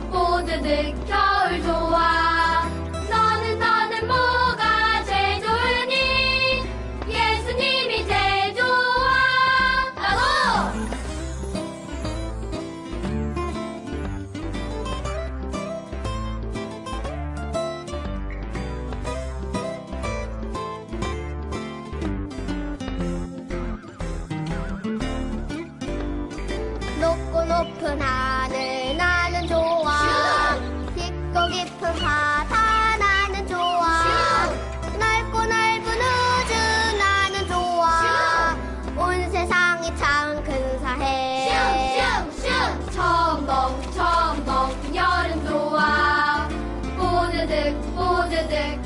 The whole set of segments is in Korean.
모두들 겨울 좋아. 너는 뭐가 제일 좋으니? 예수님이 제일 좋아. 나도! 높고 높은 하늘 나는 좋아. 깊고 깊은 바다 나는 좋아. 넓고 넓은 우주 나는 좋아. 온 세상이 참 근사해. 첨벙 여름 좋아. 모두들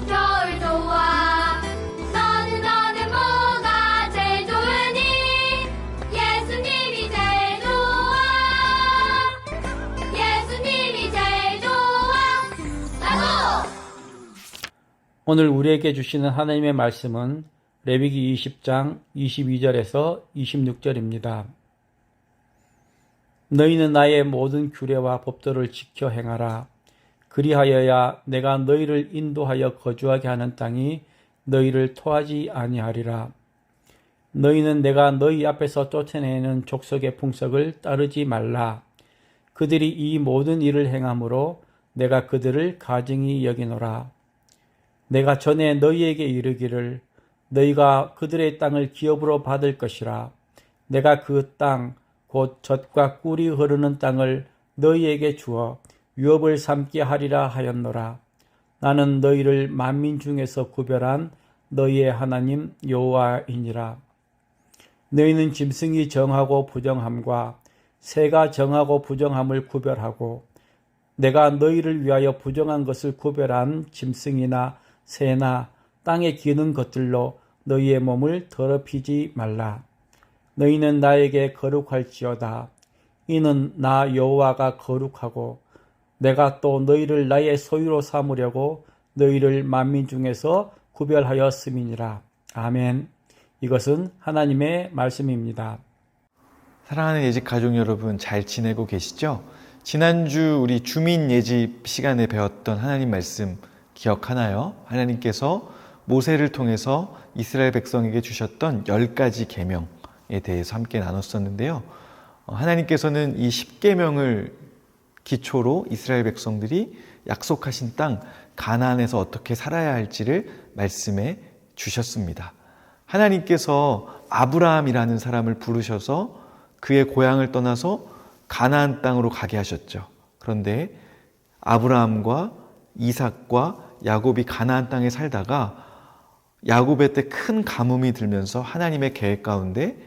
겨울 좋아. 너는 뭐가 제일 좋으니? 예수님이 제일 좋아. 예수님이 제일 좋아. 나도! 오늘 우리에게 주시는 하나님의 말씀은 레위기 20장 22절에서 26절입니다. 너희는 나의 모든 규례와 법도를 지켜 행하라. 그리하여야 내가 너희를 인도하여 거주하게 하는 땅이 너희를 토하지 아니하리라. 너희는 내가 너희 앞에서 쫓아내는 족속의 풍속을 따르지 말라. 그들이 이 모든 일을 행함으로 내가 그들을 가증히 여기노라. 내가 전에 너희에게 이르기를 너희가 그들의 땅을 기업으로 받을 것이라. 내가 그 땅 곧 젖과 꿀이 흐르는 땅을 너희에게 주어 유업을 삼게 하리라 하였노라. 나는 너희를 만민 중에서 구별한 너희의 하나님 여호와이니라. 너희는 짐승이 정하고 부정함과 새가 정하고 부정함을 구별하고 내가 너희를 위하여 부정한 것을 구별한 짐승이나 새나 땅에 기는 것들로 너희의 몸을 더럽히지 말라. 너희는 나에게 거룩할지어다. 이는 나 여호와가 거룩하고 내가 또 너희를 나의 소유로 삼으려고 너희를 만민 중에서 구별하였음이니라. 아멘. 이것은 하나님의 말씀입니다. 사랑하는 예집 가족 여러분, 잘 지내고 계시죠? 지난주 우리 주민 예집 시간에 배웠던 하나님 말씀 기억하나요? 하나님께서 모세를 통해서 이스라엘 백성에게 주셨던 10가지 계명에 대해서 함께 나눴었는데요. 하나님께서는 이 10계명을 기초로 이스라엘 백성들이 약속하신 땅 가나안에서 어떻게 살아야 할지를 말씀해 주셨습니다. 하나님께서 아브라함이라는 사람을 부르셔서 그의 고향을 떠나서 가나안 땅으로 가게 하셨죠. 그런데 아브라함과 이삭과 야곱이 가나안 땅에 살다가 야곱의 때 큰 가뭄이 들면서 하나님의 계획 가운데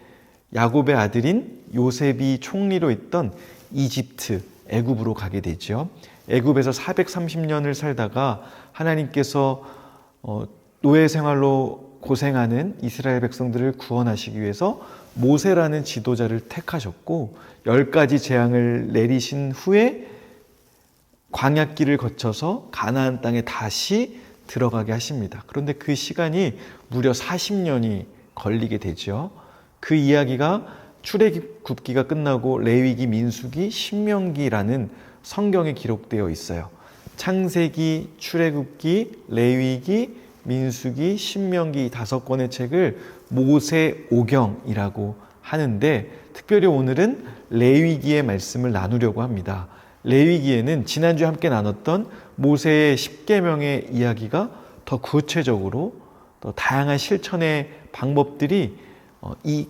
야곱의 아들인 요셉이 총리로 있던 이집트, 애굽으로 가게 되죠. 애굽에서 430년을 살다가 하나님께서 노예 생활로 고생하는 이스라엘 백성들을 구원하시기 위해서 모세라는 지도자를 택하셨고 10가지 재앙을 내리신 후에 광야길을 거쳐서 가나안 땅에 다시 들어가게 하십니다. 그런데 그 시간이 무려 40년이 걸리게 되죠. 그 이야기가 출애굽기가 끝나고 레위기, 민수기, 신명기라는 성경에 기록되어 있어요. 창세기, 출애굽기, 레위기, 민수기, 신명기 5권의 책을 모세오경이라고 하는데 특별히 오늘은 레위기의 말씀을 나누려고 합니다. 레위기에는 지난주에 함께 나눴던 모세의 10계명의 이야기가 더 구체적으로 더 다양한 실천의 방법들이 이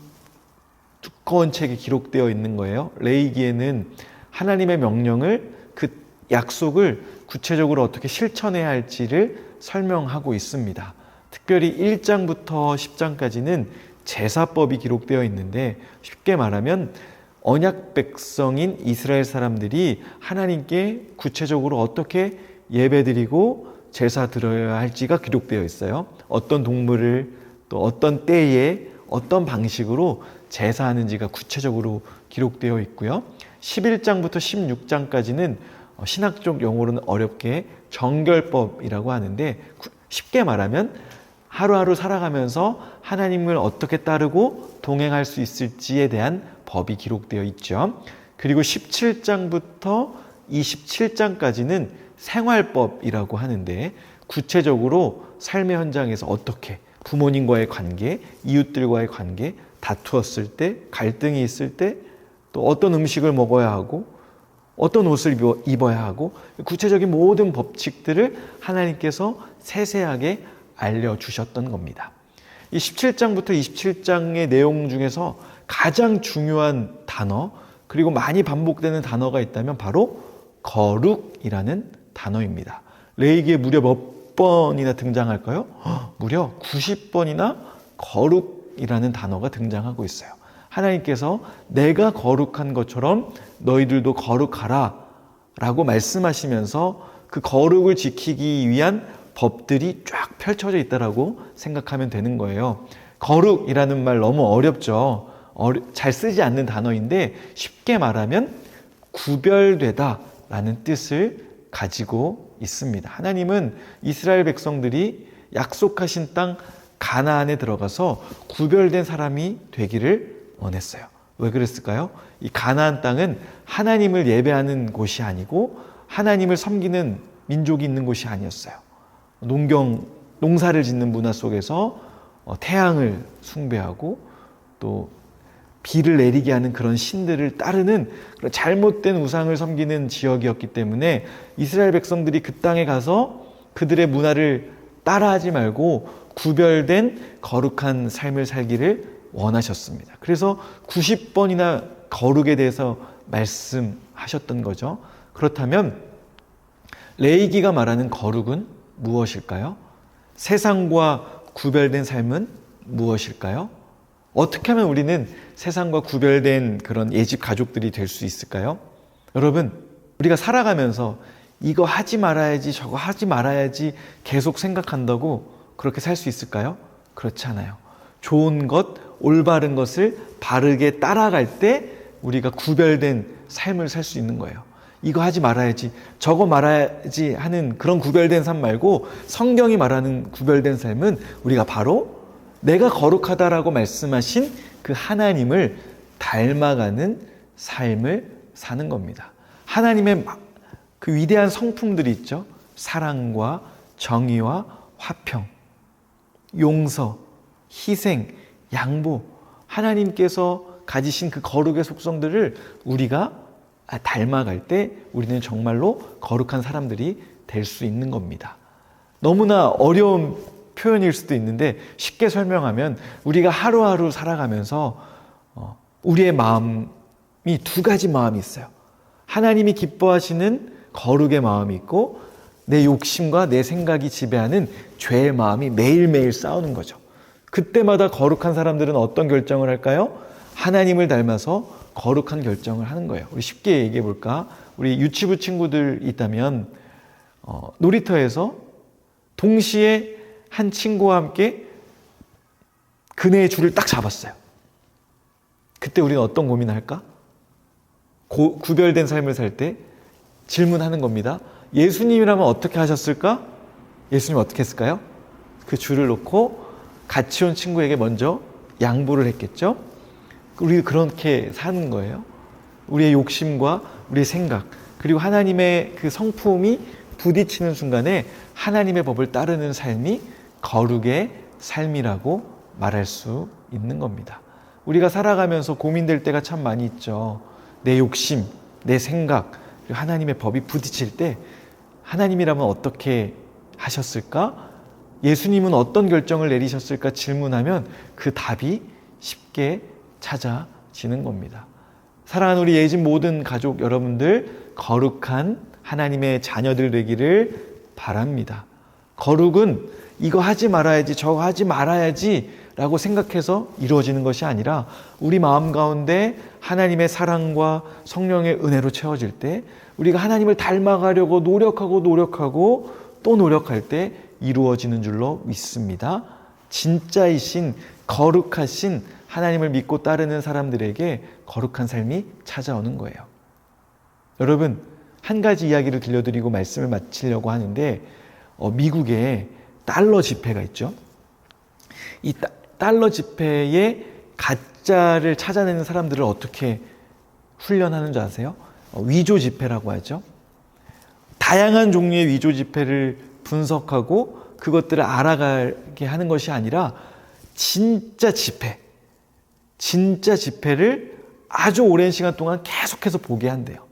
두꺼운 책에 기록되어 있는 거예요. 레위기에는 하나님의 명령을 그 약속을 구체적으로 어떻게 실천해야 할지를 설명하고 있습니다. 특별히 1장부터 10장까지는 제사법이 기록되어 있는데 쉽게 말하면 언약 백성인 이스라엘 사람들이 하나님께 구체적으로 어떻게 예배드리고 제사 드려야 할지가 기록되어 있어요. 어떤 동물을 또 어떤 때에 어떤 방식으로 제사하는지가 구체적으로 기록되어 있고요. 11장부터 16장까지는 신학적 용어로는 어렵게 정결법이라고 하는데 쉽게 말하면 하루하루 살아가면서 하나님을 어떻게 따르고 동행할 수 있을지에 대한 법이 기록되어 있죠. 그리고 17장부터 27장까지는 생활법이라고 하는데 구체적으로 삶의 현장에서 어떻게 부모님과의 관계, 이웃들과의 관계, 다투었을 때, 갈등이 있을 때, 또 어떤 음식을 먹어야 하고 어떤 옷을 입어야 하고 구체적인 모든 법칙들을 하나님께서 세세하게 알려주셨던 겁니다. 이 17장부터 27장의 내용 중에서 가장 중요한 단어, 그리고 많이 반복되는 단어가 있다면 바로 거룩이라는 단어입니다. 레위기에 무려 몇 번이나 등장할까요? 무려 90번이나 거룩이라는 단어가 등장하고 있어요. 하나님께서 내가 거룩한 것처럼 너희들도 거룩하라 라고 말씀하시면서 그 거룩을 지키기 위한 법들이 쫙 펼쳐져 있다라고 생각하면 되는 거예요. 거룩이라는 말 너무 어렵죠. 잘 쓰지 않는 단어인데 쉽게 말하면 구별되다 라는 뜻을 가지고 있습니다. 하나님은 이스라엘 백성들이 약속하신 땅 가나안에 들어가서 구별된 사람이 되기를 원했어요. 왜 그랬을까요? 이 가나안 땅은 하나님을 예배하는 곳이 아니고 하나님을 섬기는 민족이 있는 곳이 아니었어요. 농사를 짓는 문화 속에서 태양을 숭배하고 또 비를 내리게 하는 그런 신들을 따르는 그런 잘못된 우상을 섬기는 지역이었기 때문에 이스라엘 백성들이 그 땅에 가서 그들의 문화를 따라하지 말고 구별된 거룩한 삶을 살기를 원하셨습니다. 그래서 90번이나 거룩에 대해서 말씀하셨던 거죠. 그렇다면 레위기가 말하는 거룩은 무엇일까요? 세상과 구별된 삶은 무엇일까요? 어떻게 하면 우리는 세상과 구별된 그런 예집 가족들이 될 수 있을까요? 여러분, 우리가 살아가면서 이거 하지 말아야지, 저거 하지 말아야지 계속 생각한다고 그렇게 살 수 있을까요? 그렇지 않아요. 좋은 것, 올바른 것을 바르게 따라갈 때 우리가 구별된 삶을 살 수 있는 거예요. 이거 하지 말아야지, 저거 말아야지 하는 그런 구별된 삶 말고 성경이 말하는 구별된 삶은 우리가 바로 내가 거룩하다라고 말씀하신 그 하나님을 닮아가는 삶을 사는 겁니다. 하나님의 그 위대한 성품들이 있죠. 사랑과 정의와 화평, 용서, 희생, 양보, 하나님께서 가지신 그 거룩의 속성들을 우리가 닮아갈 때 우리는 정말로 거룩한 사람들이 될 수 있는 겁니다. 너무나 어려운 표현일 수도 있는데 쉽게 설명하면 우리가 하루하루 살아가면서 우리의 마음이 두 가지 마음이 있어요. 하나님이 기뻐하시는 거룩의 마음이 있고 내 욕심과 내 생각이 지배하는 죄의 마음이 매일매일 싸우는 거죠. 그때마다 거룩한 사람들은 어떤 결정을 할까요? 하나님을 닮아서 거룩한 결정을 하는 거예요. 우리 쉽게 얘기해 볼까? 우리 유치부 친구들 있다면 놀이터에서 동시에 한 친구와 함께 그네의 줄을 딱 잡았어요. 그때 우리는 어떤 고민을 할까? 구별된 삶을 살 때 질문하는 겁니다. 예수님이라면 어떻게 하셨을까? 예수님 어떻게 했을까요? 그 줄을 놓고 같이 온 친구에게 먼저 양보를 했겠죠? 우리 그렇게 사는 거예요. 우리의 욕심과 우리의 생각, 그리고 하나님의 그 성품이 부딪히는 순간에 하나님의 법을 따르는 삶이 거룩의 삶이라고 말할 수 있는 겁니다. 우리가 살아가면서 고민될 때가 참 많이 있죠. 내 욕심, 내 생각, 그리고 하나님의 법이 부딪힐 때 하나님이라면 어떻게 하셨을까? 예수님은 어떤 결정을 내리셨을까 질문하면 그 답이 쉽게 찾아지는 겁니다. 사랑하는 우리 예집 모든 가족 여러분들, 거룩한 하나님의 자녀들 되기를 바랍니다. 거룩은 이거 하지 말아야지, 저거 하지 말아야지 라고 생각해서 이루어지는 것이 아니라 우리 마음 가운데 하나님의 사랑과 성령의 은혜로 채워질 때 우리가 하나님을 닮아가려고 노력하고 또 노력할 때 이루어지는 줄로 믿습니다. 진짜이신 거룩하신 하나님을 믿고 따르는 사람들에게 거룩한 삶이 찾아오는 거예요. 여러분, 한 가지 이야기를 들려드리고 말씀을 마치려고 하는데 미국에 달러 지폐가 있죠. 이 달러 지폐의 가짜를 찾아내는 사람들을 어떻게 훈련하는 줄 아세요? 위조 지폐라고 하죠. 다양한 종류의 위조 지폐를 분석하고 그것들을 알아가게 하는 것이 아니라 진짜 지폐를 아주 오랜 시간 동안 계속해서 보게 한대요.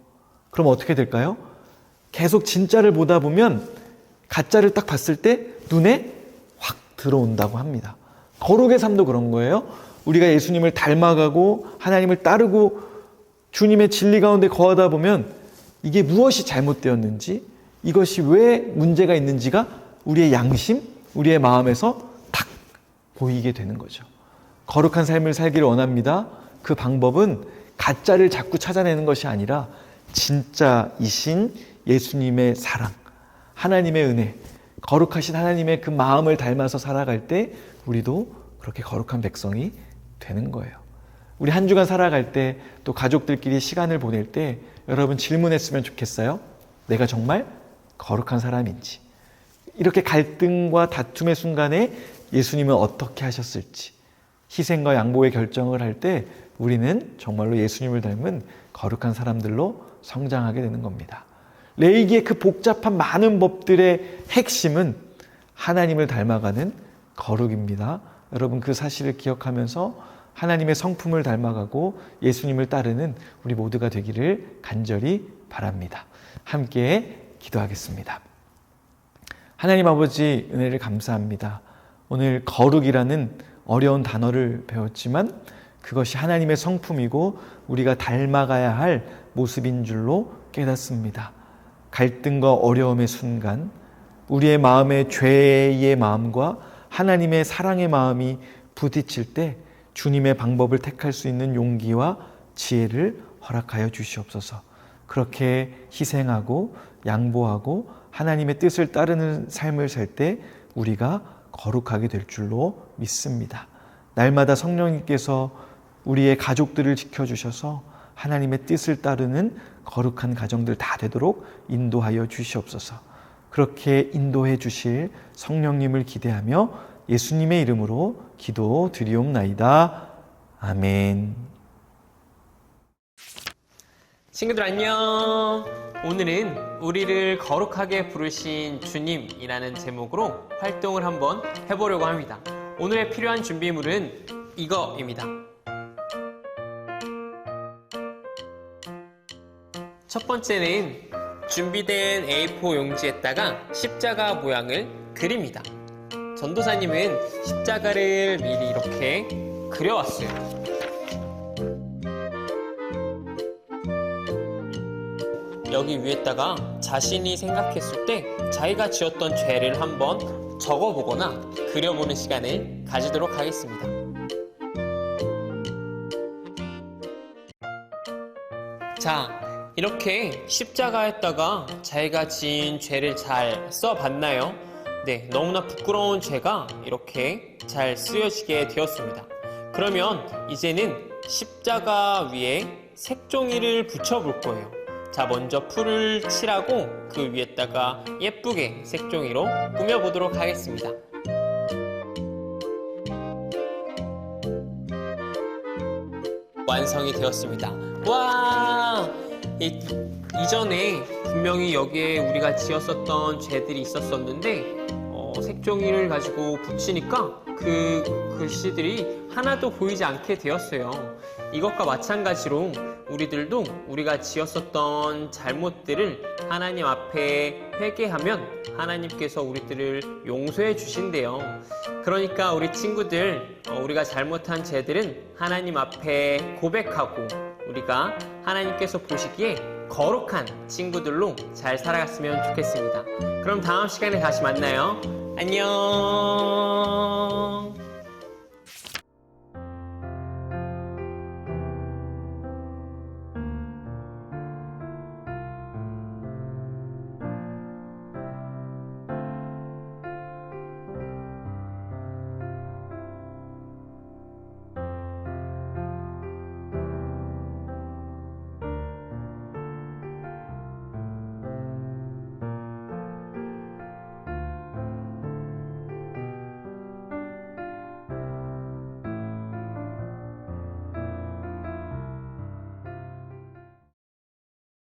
그럼 어떻게 될까요? 계속 진짜를 보다 보면 가짜를 딱 봤을 때 눈에 확 들어온다고 합니다. 거룩의 삶도 그런 거예요. 우리가 예수님을 닮아가고 하나님을 따르고 주님의 진리 가운데 거하다 보면 이게 무엇이 잘못되었는지, 이것이 왜 문제가 있는지가 우리의 양심, 우리의 마음에서 탁 보이게 되는 거죠. 거룩한 삶을 살기를 원합니다. 그 방법은 가짜를 자꾸 찾아내는 것이 아니라 진짜이신 예수님의 사랑, 하나님의 은혜, 거룩하신 하나님의 그 마음을 닮아서 살아갈 때 우리도 그렇게 거룩한 백성이 되는 거예요. 우리 한 주간 살아갈 때, 또 가족들끼리 시간을 보낼 때 여러분 질문했으면 좋겠어요. 내가 정말 거룩한 사람인지. 이렇게 갈등과 다툼의 순간에 예수님은 어떻게 하셨을지, 희생과 양보의 결정을 할 때 우리는 정말로 예수님을 닮은 거룩한 사람들로 성장하게 되는 겁니다. 레위기의 그 복잡한 많은 법들의 핵심은 하나님을 닮아가는 거룩입니다. 여러분 그 사실을 기억하면서 하나님의 성품을 닮아가고 예수님을 따르는 우리 모두가 되기를 간절히 바랍니다. 함께 기도하겠습니다. 하나님 아버지, 은혜를 감사합니다. 오늘 거룩이라는 어려운 단어를 배웠지만 그것이 하나님의 성품이고 우리가 닮아가야 할 모습인 줄로 깨닫습니다. 갈등과 어려움의 순간, 우리의 마음의 죄의 마음과 하나님의 사랑의 마음이 부딪힐 때 주님의 방법을 택할 수 있는 용기와 지혜를 허락하여 주시옵소서. 그렇게 희생하고 양보하고 하나님의 뜻을 따르는 삶을 살 때 우리가 거룩하게 될 줄로 믿습니다. 날마다 성령님께서 우리의 가족들을 지켜주셔서 하나님의 뜻을 따르는 거룩한 가정들 다 되도록 인도하여 주시옵소서. 그렇게 인도해 주실 성령님을 기대하며 예수님의 이름으로 기도 드리옵나이다. 아멘. 친구들 안녕. 오늘은 우리를 거룩하게 부르신 주님이라는 제목으로 활동을 한번 해보려고 합니다. 오늘의 필요한 준비물은 이거입니다. 첫 번째는 준비된 A4 용지에다가 십자가 모양을 그립니다. 전도사님은 십자가를 미리 이렇게 그려왔어요. 여기 위에다가 자신이 생각했을 때 자기가 지었던 죄를 한번 적어보거나 그려보는 시간을 가지도록 하겠습니다. 자, 이렇게 십자가에다가 자기가 지은 죄를 잘 써봤나요? 네, 너무나 부끄러운 죄가 이렇게 잘 쓰여지게 되었습니다. 그러면 이제는 십자가 위에 색종이를 붙여볼 거예요. 자, 먼저 풀을 칠하고 그 위에다가 예쁘게 색종이로 꾸며보도록 하겠습니다. 완성이 되었습니다. 와! 이전에 분명히 여기에 우리가 지었었던 죄들이 있었었는데 색종이를 가지고 붙이니까 그 글씨들이 하나도 보이지 않게 되었어요. 이것과 마찬가지로 우리들도 우리가 지었었던 잘못들을 하나님 앞에 회개하면 하나님께서 우리들을 용서해 주신대요. 그러니까 우리 친구들, 우리가 잘못한 죄들은 하나님 앞에 고백하고 우리가 하나님께서 보시기에 거룩한 친구들로 잘 살아갔으면 좋겠습니다. 그럼 다음 시간에 다시 만나요. 안녕.